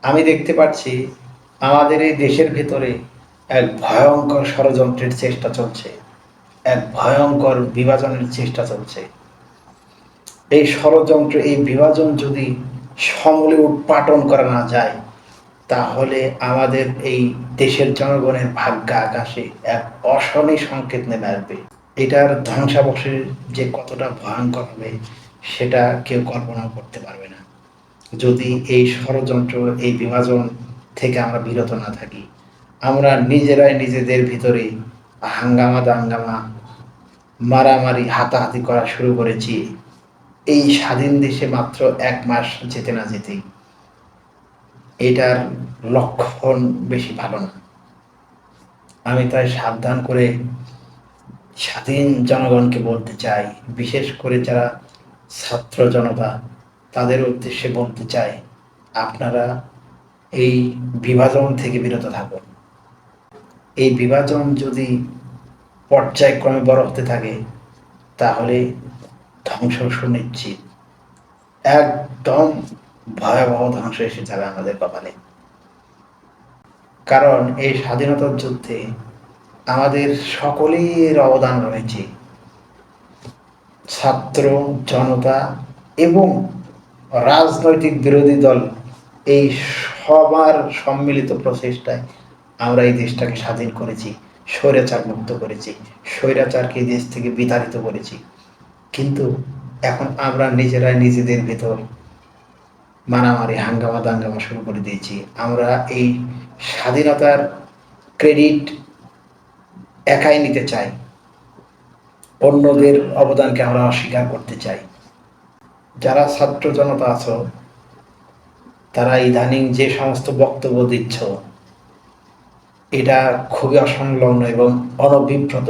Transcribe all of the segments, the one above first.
আমি দেখতে পাচ্ছি আমাদের এই দেশের ভেতরে এক ভয়ঙ্কর ষড়যন্ত্রের চেষ্টা চলছে, এক ভয়ঙ্কর বিভাজনের চেষ্টা চলছে। এই ষড়যন্ত্র, এই বিভাজন যদি সমূলে উৎপাটন করা না যায়, তাহলে আমাদের এই দেশের জনগণের ভাগ্য আকাশে এক অশনি সংকেত নেমে আসবে। এটার ধ্বংসাবশেষ যে কতটা ভয়ঙ্কর হবে সেটা কেউ কল্পনা করতে পারবে না, যদি এই ষড়যন্ত্র, এই বিভাজন থেকে আমরা বিরত না থাকি। আমরা নিজেরাই নিজেদের ভিতরে হাঙ্গামা দাঙ্গামা, মারামারি, হাতাহাতি করা শুরু করেছি এই স্বাধীন দেশে মাত্র 1 মাস যেতে না যেতেই। এটার লক্ষণ বেশি ভালো না। আমি তাই সাবধান করে স্বাধীন জনগণকে বলতে চাই, বিশেষ করে যারা ছাত্র জনতা, তাদের উদ্দেশ্যে বলতে চাই, আপনারা এই বিভাজন থেকে বিরত থাকুন। এই বিভাজন যদি পর্যায়ক্রমে বড় হতে থাকে, তাহলে ধ্বংস সুনিশ্চিত। একদম ভয়াবহ ধ্বংস এসে যাবে আমাদের কপালে। কারণ এই স্বাধীনতার যুদ্ধে আমাদের সকলের অবদান রয়েছে। ছাত্র জনতা এবং রাজনৈতিক বিরোধী দল, এই সবার সম্মিলিত প্রচেষ্টায় আমরা এই দেশটাকে স্বাধীন করেছি, স্বৈরাচার মুক্ত করেছি, স্বৈরাচারকে দেশ থেকে বিতাড়িত করেছি। কিন্তু এখন আমরা নিজেরাই নিজেদের ভেতর মারামারি, হাঙ্গামা দাঙ্গামা শুরু করে দিয়েছি। আমরা এই স্বাধীনতার ক্রেডিট একাই নিতে চাই, অন্যদের অবদানকে আমরা অস্বীকার করতে চাই। যারা ছাত্র জনতা আছো, তারা ইদানিং যে সমস্ত বক্তব্য দিচ্ছ, এটা খুবই অসংলগ্ন এবং অনভিপ্রেত।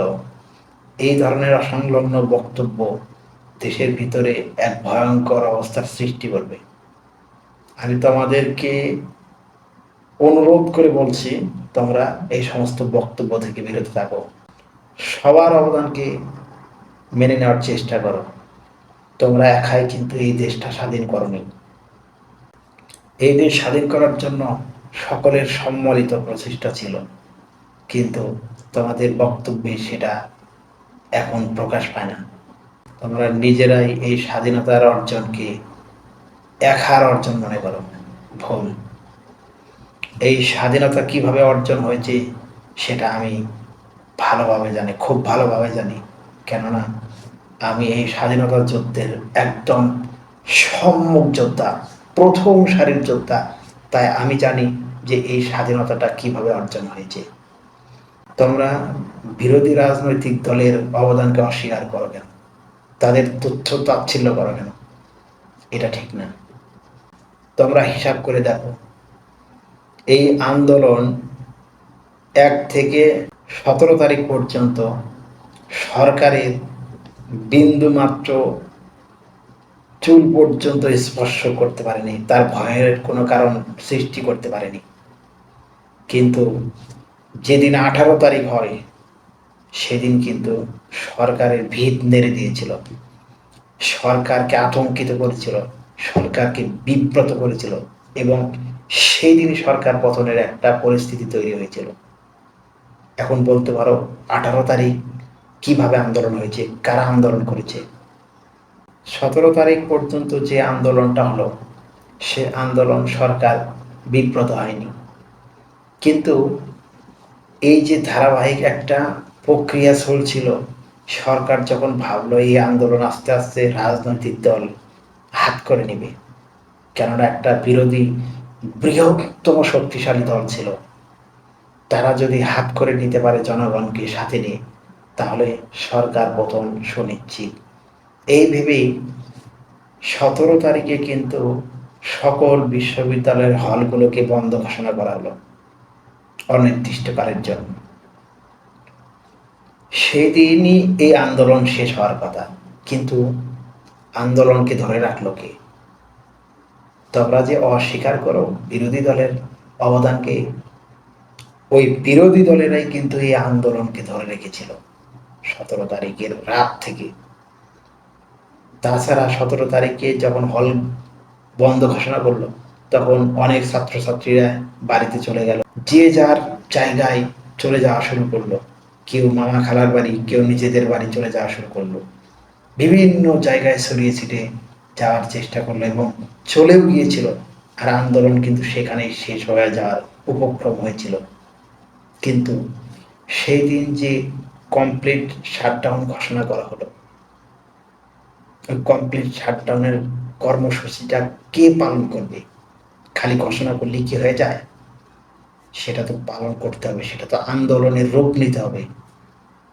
এই ধরনের অসংলগ্ন বক্তব্য দেশের ভিতরে এক ভয়ঙ্কর অবস্থার সৃষ্টি করবে। আমি তোমাদেরকে অনুরোধ করে বলছি, তোমরা এই সমস্ত বক্তব্য থেকে বিরত থাকো, সবার অবদানকে মেনে নেওয়ার চেষ্টা করো। তোমরা একাই কিন্তু এই দেশটা স্বাধীন করোনি। এই দেশ স্বাধীন করার জন্য সকলের সম্মিলিত প্রচেষ্টা ছিল, কিন্তু তোমাদের বক্তব্যে সেটা এখন প্রকাশ পায় না। তোমরা নিজেরাই এই স্বাধীনতার অর্জনকে একার অর্জন মনে করো, ভুল। এই স্বাধীনতা কিভাবে অর্জন হয়েছে সেটা আমি ভালোভাবে জানি, খুব ভালোভাবে জানি। কেননা আমি এই স্বাধীনতা যুদ্ধের একদম সম্মুখ যোদ্ধা, প্রথম সারির যোদ্ধা। তাই আমি জানি যে এই স্বাধীনতাটা কিভাবে অর্জন হয়েছে। তোমরা বিরোধী রাজনৈতিক দলের অবদানকে অস্বীকার করো কেন, তাদের তুচ্ছ তাচ্ছিল্য করো কেন? এটা ঠিক না। তোমরা হিসাব করে দেখো, এই আন্দোলন 1 থেকে 17 তারিখ পর্যন্ত সরকারের বিন্দুমাত্র চুল পর্যন্ত স্পর্শ করতে পারেনি, তার ভয়ের কোনো কারণ সৃষ্টি করতে পারেনি। কিন্তু যেদিন 18 তারিখ হয়, সেদিন কিন্তু সরকারের ভিত নেড়ে দিয়েছিল, সরকারকে আতঙ্কিত করেছিল, সরকারকে বিব্রত করেছিল, এবং সেই দিনই সরকার পতনের একটা পরিস্থিতি তৈরি হয়েছিল। এখন বলতে পারো 18 তারিখ কিভাবে আন্দোলন হয়েছে, কারা আন্দোলন করেছে? 17 তারিখ পর্যন্ত যে আন্দোলনটা হলো, সে আন্দোলন সরকার বিব্রত হয়নি। কিন্তু এই যে ধারাবাহিক একটা প্রক্রিয়া চলছিল, সরকার যখন ভাবলো এই আন্দোলন আস্তে আস্তে রাজনৈতিক দল হাত করে নেবে, কেননা একটা বিরোধী বৃহত্তম শক্তিশালী দল ছিল, তারা যদি হাত করে নিতে পারে জনগণকে সাথে নিয়ে, তাহলে সরকার পতন সুনিশ্চিত। এই ভেবেই 17 তারিখে কিন্তু সকল বিশ্ববিদ্যালয়ের হলগুলোকে বন্ধ ঘোষণা করা হলো অনির্দিষ্টকালের জন্য। সেদিনই এই আন্দোলন শেষ হওয়ার কথা, কিন্তু আন্দোলনকে ধরে রাখলো কে? তোমরা যে অস্বীকার করো বিরোধী দলের অবদানকে, ওই বিরোধী দলেরাই কিন্তু এই আন্দোলনকে ধরে রেখেছিল 17 তারিখের রাত থেকে। তাছাড়া 17 তারিখে যখন হল বন্ধ ঘোষণা করলো, তখন অনেক ছাত্রছাত্রীরা বাড়িতে চলে গেল, যে যার জায়গায় চলে যাওয়া শুরু করলো। কেউ মামা খালার বাড়ি, কেউ নিজেদের বাড়ি চলে যাওয়া শুরু করলো। বিভিন্ন জায়গায় ছড়িয়ে ছিটে যাওয়ার চেষ্টা করলো এবং চলেও গিয়েছিল। আর আন্দোলন কিন্তু সেখানেই শেষ হয়ে যাওয়ার উপক্রম হয়েছিল। কিন্তু সেই দিন যে কমপ্লিট শাটডাউন ঘোষণা করা হলো, ওই কমপ্লিট শাটডাউনের কর্মসূচিটা কে পালন করবে? খালি ঘোষণা করলে কি হয়ে যায়? সেটা তো পালন করতে হবে, সেটা তো আন্দোলনের রূপ নিতে হবে।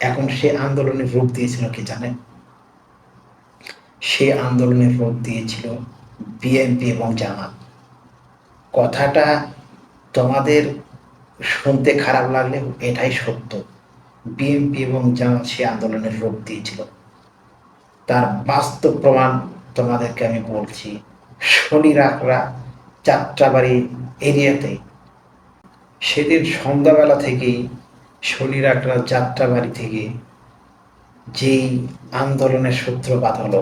এখন সে আন্দোলনের রূপ দিয়েছিল কি জানেন? সে আন্দোলনের রূপ দিয়েছিল বিএনপি এবং জামাত। কথাটা তোমাদের শুনতে খারাপ লাগলেও এটাই সত্য। বিএনপি এবং জামাত সে আন্দোলনের রূপ দিয়েছিল। তার বাস্তব প্রমাণ তোমাদেরকে আমি বলছি। শনিরাকরা যাত্রাবাড়ি এরিয়াতে সেদিন সন্ধ্যাবেলা থেকেই শনিরাকরা যাত্রাবাড়ি থেকে যেই আন্দোলনের সূত্রপাত হলো,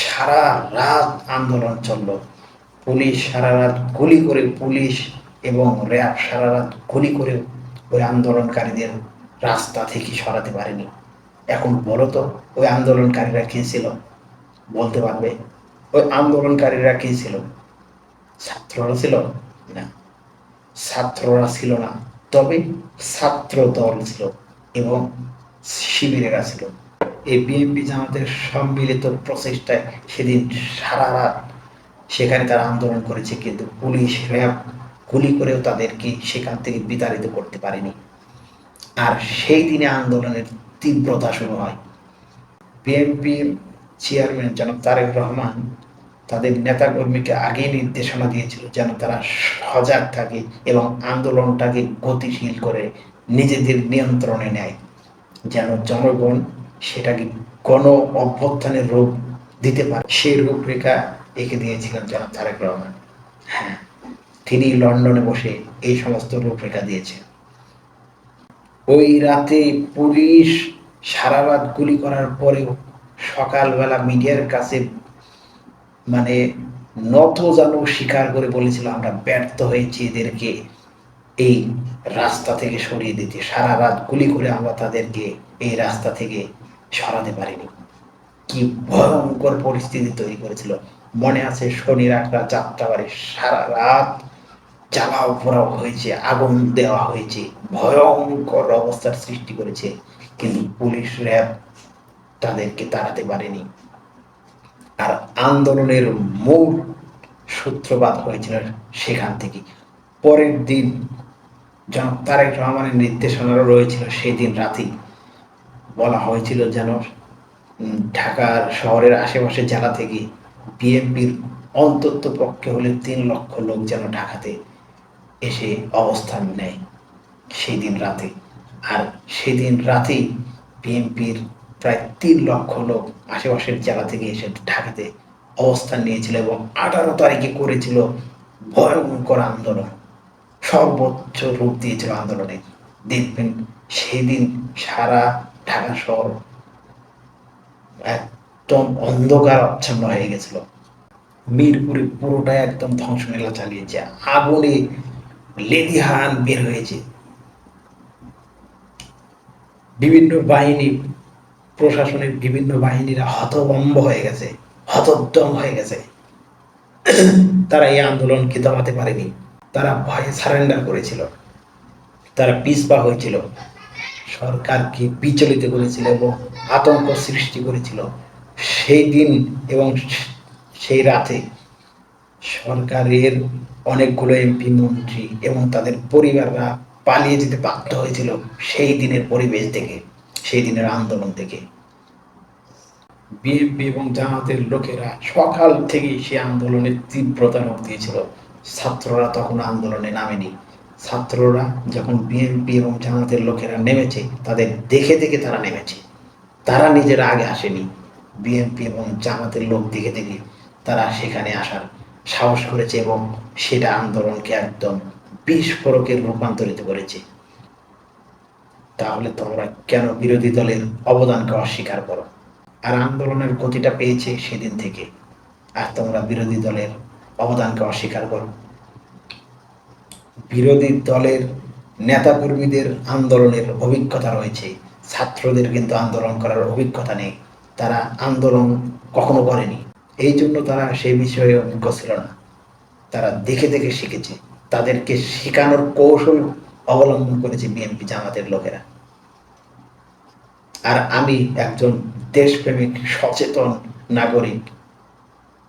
সারা রাত আন্দোলন চলল। পুলিশ সারা রাত গুলি করে, পুলিশ এবং র্যাব সারা রাত গুলি করে ওই আন্দোলনকারীদের রাস্তা থেকে সরাতে পারেনি। এখন বলো তো, ওই আন্দোলনকারীরা কে ছিল? বলতে পারবে? ওই আন্দোলনকারীরা কে ছিল? ছাত্ররা ছিল না, ছাত্ররা ছিল না, তবে ছাত্র দল ছিল এবং শিবিরেরা ছিল। এই বিএনপি জামাতের সম্মিলিত প্রচেষ্টায় সেদিন সারা রাত সেখানে তারা আন্দোলন করেছে, কিন্তু পুলিশ র্যাব গুলি করেও তাদেরকে সেখান থেকে বিতাড়িত করতে পারেনি। আর সেই দিনে আন্দোলনের তীব্রতা শুরু হয়। বিএনপির চেয়ারম্যান জনাব তারেক রহমান তাদের নেতাকর্মীকে আগেই নির্দেশনা দিয়েছিল যেন তারা সজাগ থাকে এবং আন্দোলনটাকে গতিশীল করে নিজেদের নিয়ন্ত্রণে নেয়, যেন জনগণ সেটাকে গণ অভ্যুত্থানের রূপ দিতে পারে। সেই রূপরেখা এঁকে দিয়েছিলেন জনাব তারেক রহমান। হ্যাঁ, তিনি লন্ডনে বসে এই সমস্ত রূপরেখা দিয়েছেন। ওই রাতে পুলিশ সারা রাত গুলি করার পরেও সকালবেলা মিডিয়ার কাছে মানে নত জানু স্বীকার করে বলেছিল, আমরা ব্যর্থ হয়েছি এদেরকে এই রাস্তা থেকে সরিয়ে দিতে। সারা রাত গুলি করে আমরা তাদেরকে এই রাস্তা থেকে সরাতে পারিনি। কি ভয়ঙ্কর পরিস্থিতি তৈরি করেছিল! মনে আছে শনিরাকরা যাত্রাবাড়ি সারা রাত জ্বালাও পোড়াও হয়েছে, আগুন দেওয়া হয়েছে, ভয়ঙ্কর অবস্থার সৃষ্টি করেছে, কিন্তু পুলিশ র্যাব তাদেরকে তাড়াতে পারেনি। আর আন্দোলনের মূল সূত্রপাত হয়েছিল সেখান থেকে। পরের দিন জনাব তারেক রহমানের নির্দেশনারও রয়েছিল, সেই দিন রাতেই বলা হয়েছিল যেন ঢাকার শহরের আশেপাশের জেলা থেকে বিএনপির অন্তত পক্ষে হলে ৩ লক্ষ লোক যেন ঢাকাতে এসে অবস্থান নেয় সেই দিন রাতে। আর সেদিন রাতেই বিএনপির প্রায় ৩ লক্ষ লোক আশেপাশের জেলা থেকে এসে ঢাকাতে অবস্থান নিয়েছিল এবং ১৮ তারিখে করেছিল ভয়ঙ্কর আন্দোলন, সর্বোচ্চ রূপ দিয়েছিল আন্দোলনে। দেখবেন সেদিন সারা ঢাকা শহর একদম অন্ধকার আচ্ছন্ন হয়ে গেছিল। মিরপুরে পুরোটাই একদম ধ্বংসলীলা চালিয়েছে, আগুনে লেলিহান বের হয়েছে। বিভিন্ন বাহিনী, প্রশাসনের বিভিন্ন বাহিনীরা হতভম্ব হয়ে গেছে, হতোদ্যম হয়ে গেছে। তারা এই আন্দোলনকে দমাতে পারেনি, তারা ভয়ে সারেন্ডার করেছিল, তারা পিছপা হয়েছিল, সরকারকে বিচলিত করেছিল এবং আতঙ্ক সৃষ্টি করেছিল। সেই দিন এবং সেই রাতে সরকারের অনেকগুলো এমপি মন্ত্রী এবং তাদের পরিবাররা পালিয়ে যেতে বাধ্য হয়েছিল সেই দিনের পরিবেশ থেকে, সেই দিনের আন্দোলন থেকে। বিএনপি এবং জামাতের লোকেরা সকাল থেকেই সে আন্দোলনের তীব্রতা রূপ দিয়েছিল। ছাত্ররা তখন আন্দোলনে নামেনি। ছাত্ররা যখন বিএনপি এবং জামাতের লোকেরা নেমেছে, তাদের দেখে দেখে তারা নেমেছে, তারা নিজেরা আগে আসেনি। বিএনপি এবং জামাতের লোক দেখে দেখে তারা সেখানে আসার সাহস করেছে এবং সেটা আন্দোলনকে একদম বিস্ফোরকের রূপান্তরিত করেছে। তাহলে তোমরা কেন বিরোধী দলের অবদানকে অস্বীকার করো? আর আন্দোলনের গতিটা পেয়েছে সেদিন থেকে, আর তোমরা বিরোধী দলের অবদানকে অস্বীকার করো। বিরোধী দলের নেতাকর্মীদের আন্দোলনের অভিজ্ঞতা রয়েছে, ছাত্রদের কিন্তু আন্দোলন করার অভিজ্ঞতা নেই, তারা আন্দোলন কখনো করেনি, এই জন্য তারা সেই বিষয়ে অভিজ্ঞ ছিল না। তারা দেখে দেখে শিখেছে, তাদেরকে শেখানোর কৌশল অবলম্বন করেছে বিএনপি জামাতের লোকেরা। আর আমি একজন দেশপ্রেমিক সচেতন নাগরিক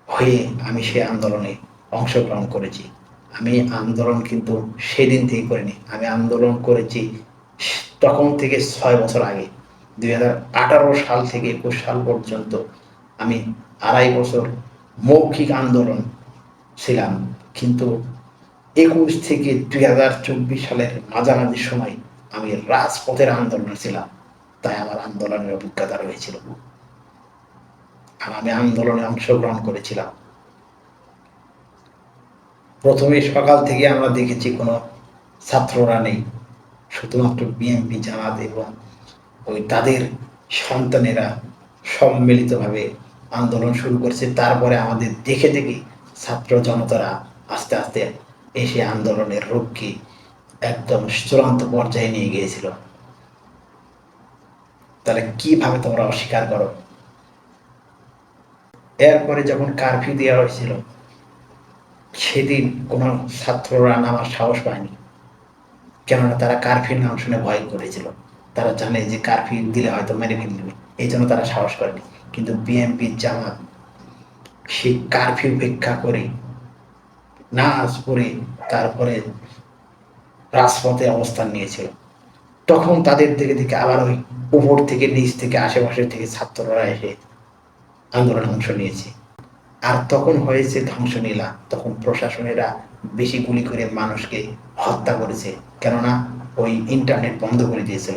হয়ে আমি সে আন্দোলনে অংশগ্রহণ করেছি। আমি আন্দোলন কিন্তু সেদিন থেকে করিনি, আমি আন্দোলন করেছি তখন থেকে 6 বছর আগে। 2018 সাল থেকে 21 সাল পর্যন্ত আমি 2.5 বছর মৌখিক আন্দোলন ছিলাম, কিন্তু 21 থেকে 2024 সালের মাঝামাঝি সময় আমি রাজপথের আন্দোলনে ছিলাম, তাই আমার আন্দোলনের অভিজ্ঞতা রয়েছিল আর আমি আন্দোলনে অংশগ্রহণ করেছিলাম। প্রথমে সকাল থেকে আমরা দেখেছি কোনো ছাত্ররা নেই, শুধুমাত্র বিএনপি জামাত এবং ওই তাদের সন্তানেরা সম্মিলিতভাবে আন্দোলন শুরু করেছে। তারপরে আমাদের দেখে দেখে ছাত্র জনতারা আস্তে আস্তে এসে আন্দোলনের রূপকে একদম চূড়ান্ত পর্যায়ে নিয়ে গিয়েছিল। তাহলে কিভাবে তোমরা অস্বীকার করো? এরপরে যখন কারফিউ দেওয়া হয়েছিল, সেদিন কোনো ছাত্ররা নামার সাহস পায়নি, কেননা তারা কারফিউ নাম শুনে ভয় করেছিল। তারা জানে যে কারফিউ দিলে হয়তো মেরে ফেলবে, এই জন্য তারা সাহস করেনি। কিন্তু বিএনপি জামাত সেই কারফিউ উপেক্ষা করে নামাজ পড়ে তারপরে রাজপথে অবস্থান নিয়েছিল। তখন তাদের দিকে দিকে আবার ওই উপর থেকে নিচ থেকে আশেপাশের থেকে ছাত্ররা এসে আন্দোলনে অংশ নিয়েছে। আর তখন হয়েছে ধ্বংসলীলা, তখন প্রশাসনেরা বেশি গুলি করে মানুষকে হত্যা করেছে, কেননা ওই ইন্টারনেট বন্ধ করে দিয়েছিল।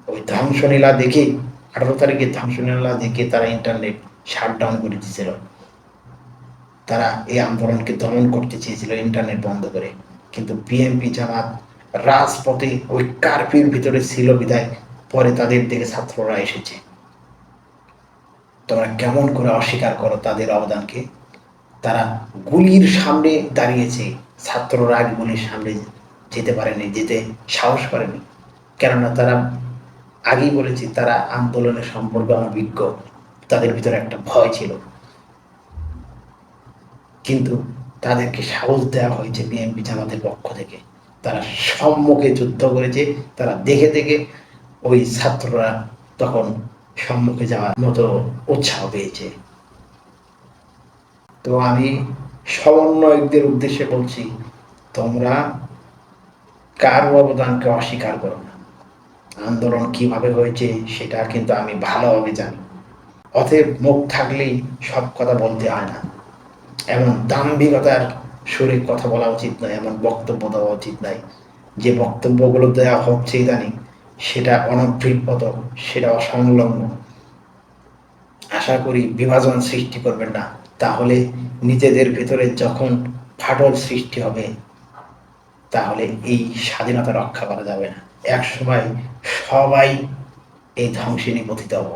ওই ধ্বংসলীলা দেখে 18 তারিখে ধ্বংসলীলা দেখে তারা ইন্টারনেট শাটডাউন করে দিয়েছিল। তারা এই আন্দোলনকে দমন করতে চেয়েছিল ইন্টারনেট বন্ধ করে, কিন্তু বিএনপি জামাত রাজপথে ওই কারফিউর ভিতরে ছিল বিদায় পরে তাদের দিকে ছাত্ররা এসেছে। তোমরা কেমন করে অস্বীকার করো তাদের অবদানকে? তারা গুলির সামনে দাঁড়িয়েছে, ছাত্ররা আগে গুলির সামনে যেতে পারেনি, যেতে সাহস করেনি, কেননা তারা আগেই বলেছি তারা আন্দোলনের সম্পর্কে অনভিজ্ঞ, তাদের ভিতরে একটা ভয় ছিল। কিন্তু তাদেরকে সাহস দেওয়া হয়েছে বিএনপি জামাতের পক্ষ থেকে, তারা সম্মুখে যুদ্ধ করেছে, তারা দেখে দেখে ওই ছাত্ররা তখন সম্মুখে যাওয়ার মতো উৎসাহ পেয়েছে। তো আমি সমন্বয়কদের উদ্দেশ্যে বলছি, তোমরা কারো অবদানকে অস্বীকার করো না। আন্দোলন কিভাবে হয়েছে সেটা কিন্তু আমি ভালোভাবে জানি। অতএব মুখ থাকলেই সব কথা বলতে হয় না, এমন দাম্ভিকতার সুরে কথা বলা উচিত নয়, এমন বক্তব্য দেওয়া উচিত নয়। যে বক্তব্যগুলো দেওয়া হচ্ছে ইদানিং সেটা অনভিপ্রেত, সেটা অসংলগ্ন। আশা করি বিভাজন সৃষ্টি করবেন না, তাহলে নিজেদের ভেতরে যখন ফাটল সৃষ্টি হবে তাহলে এই স্বাধীনতা রক্ষা করা যাবে না। এক সময় সবাই এই ধ্বংসে নিপতিত হব।